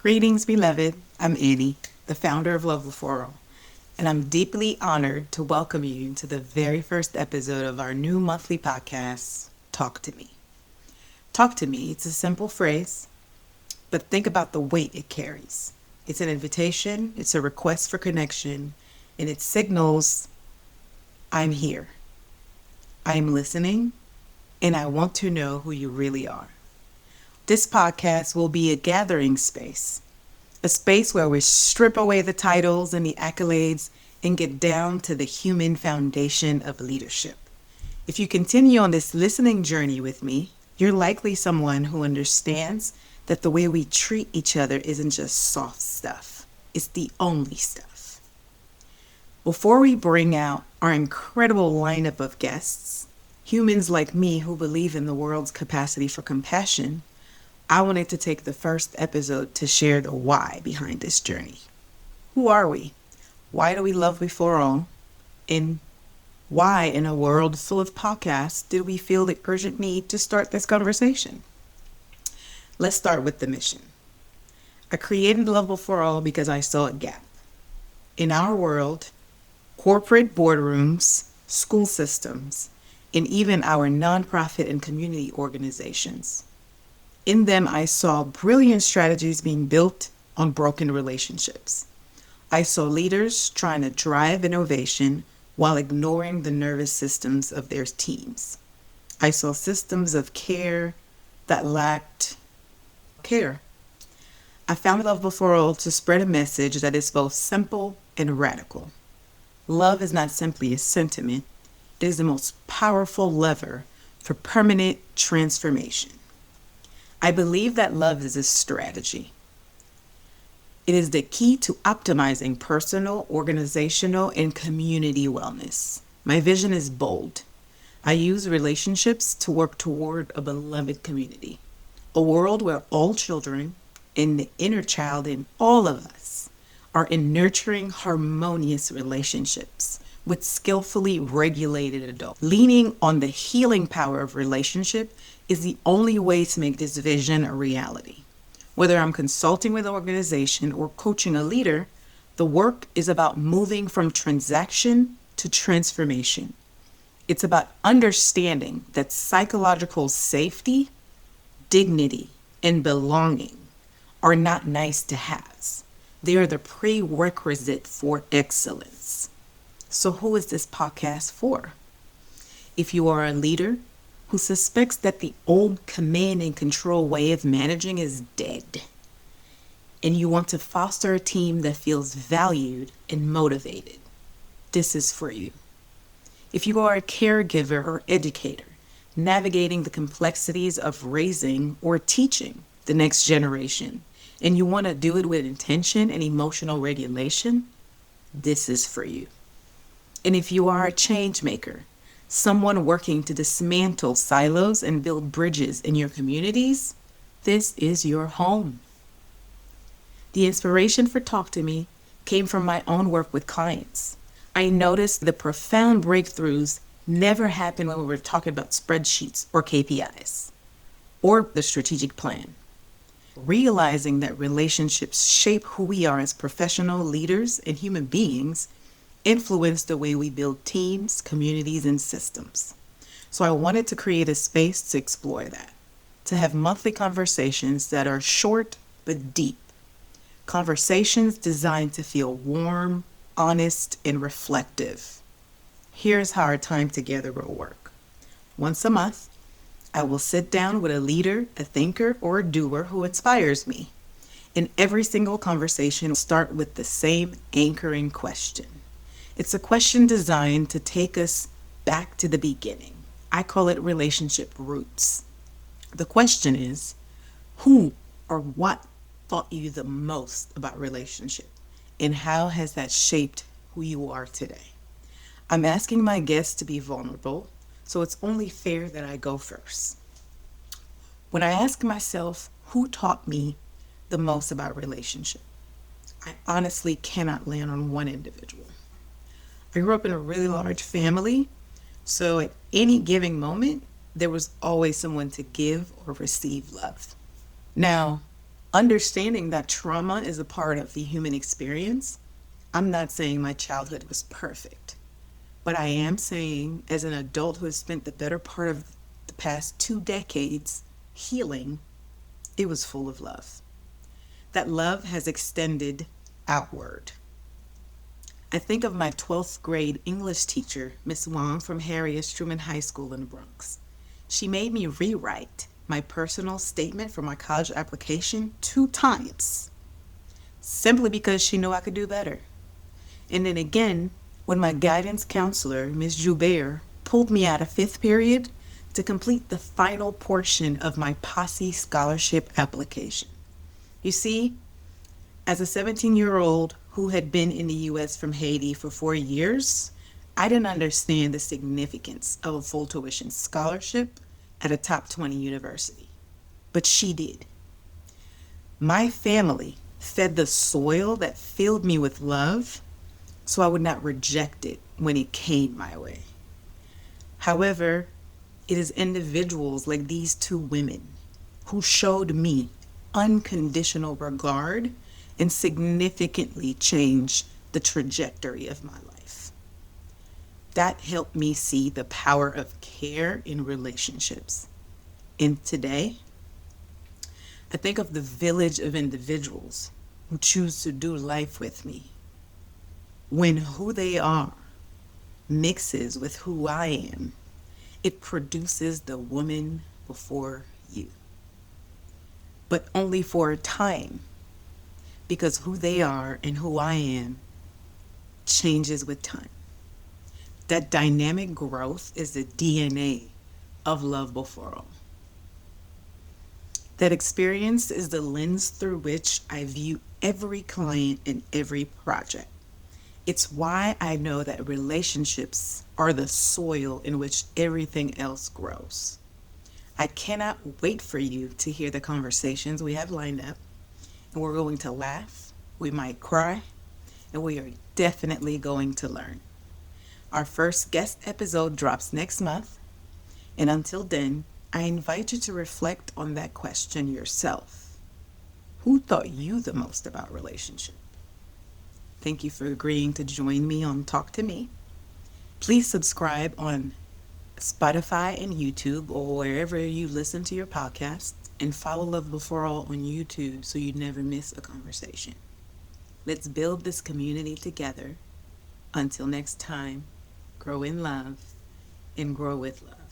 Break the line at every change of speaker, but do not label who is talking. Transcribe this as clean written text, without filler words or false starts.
Greetings, beloved. I'm Annie, the founder of Love Before All, and I'm deeply honored to welcome you to the very first episode of our new monthly podcast, Talk to Me. Talk to Me, it's a simple phrase, but think about the weight it carries. It's an invitation, it's a request for connection, and it signals I'm here, I'm listening, and I want to know who you really are. This podcast will be a gathering space, a space where we strip away the titles and the accolades and get down to the human foundation of leadership. If you continue on this listening journey with me, you're likely someone who understands that the way we treat each other isn't just soft stuff. It's the only stuff. Before we bring out our incredible lineup of guests, humans like me who believe in the world's capacity for compassion, I wanted to take the first episode to share the why behind this journey. Who are we? Why do we love before all? And why, in a world full of podcasts, did we feel the urgent need to start this conversation? Let's start with the mission. I created Love Before All because I saw a gap. In our world, corporate boardrooms, school systems, and even our nonprofit and community organizations. In them, I saw brilliant strategies being built on broken relationships. I saw leaders trying to drive innovation while ignoring the nervous systems of their teams. I saw systems of care that lacked care. I found Love Before All to spread a message that is both simple and radical. Love is not simply a sentiment, it is the most powerful lever for permanent transformation. I believe that love is a strategy. It is the key to optimizing personal, organizational, and community wellness. My vision is bold. I use relationships to work toward a beloved community, a world where all children and the inner child in all of us are in nurturing, harmonious relationships with skillfully regulated adults. Leaning on the healing power of relationship is the only way to make this vision a reality. Whether I'm consulting with an organization or coaching a leader, the work is about moving from transaction to transformation. It's about understanding that psychological safety, dignity, and belonging are not nice to haves. They are the prerequisite for excellence. So who is this podcast for? If you are a leader who suspects that the old command and control way of managing is dead, and you want to foster a team that feels valued and motivated, this is for you. If you are a caregiver or educator, navigating the complexities of raising or teaching the next generation, and you want to do it with intention and emotional regulation, this is for you. And if you are a change maker, someone working to dismantle silos and build bridges in your communities, this is your home. The inspiration for Talk to Me came from my own work with clients. I noticed the profound breakthroughs never happen when we were talking about spreadsheets or KPIs or the strategic plan. Realizing that relationships shape who we are as professional leaders and human beings influence the way we build teams, communities, and systems. So I wanted to create a space to explore that, to have monthly conversations that are short but deep. Conversations designed to feel warm, honest, and reflective. Here's how our time together will work. Once a month, I will sit down with a leader, a thinker, or a doer who inspires me. In every single conversation, we'll start with the same anchoring question. It's a question designed to take us back to the beginning. I call it relationship roots. The question is, who or what taught you the most about relationship? And how has that shaped who you are today? I'm asking my guests to be vulnerable, so it's only fair that I go first. When I ask myself, who taught me the most about relationship, I honestly cannot land on one individual. I grew up in a really large family, so at any given moment, there was always someone to give or receive love. Now, Understanding that trauma is a part of the human experience, I'm not saying my childhood was perfect, but I am saying, as an adult who has spent the better part of the past 2 decades healing, it was full of love. That love has extended outward. I think of my 12th grade English teacher, Miss Wong from Harriet Truman High School in the Bronx. She made me rewrite my personal statement for my college application 2 times, simply because she knew I could do better. And then again, when my guidance counselor, Miss Joubert, pulled me out of 5th period to complete the final portion of my Posse scholarship application. You see, as a 17-year-old who had been in the U.S. from Haiti for 4 years, I didn't understand the significance of a full tuition scholarship at a top 20 university. But she did. My family fed the soil that filled me with love, so I would not reject it when it came my way. However, it is individuals like these 2 women who showed me unconditional regard and significantly changed the trajectory of my life. That helped me see the power of care in relationships. And today, I think of the village of individuals who choose to do life with me. When who they are mixes with who I am, it produces the woman before you. But only for a time, because who they are and who I am changes with time. That dynamic growth is the DNA of love before all. That experience is the lens through which I view every client and every project. It's why I know that relationships are the soil in which everything else grows. I cannot wait for you to hear the conversations we have lined up. And we're going to laugh, we might cry, and we are definitely going to learn. Our first guest episode drops next month. And until then, I invite you to reflect on that question yourself. Who taught you the most about relationship? Thank you for agreeing to join me on Talk to Me. Please subscribe on Spotify and YouTube or wherever you listen to your podcasts, and follow Love Before All on YouTube so you never miss a conversation. Let's build this community together. Until next time, grow in love and grow with love.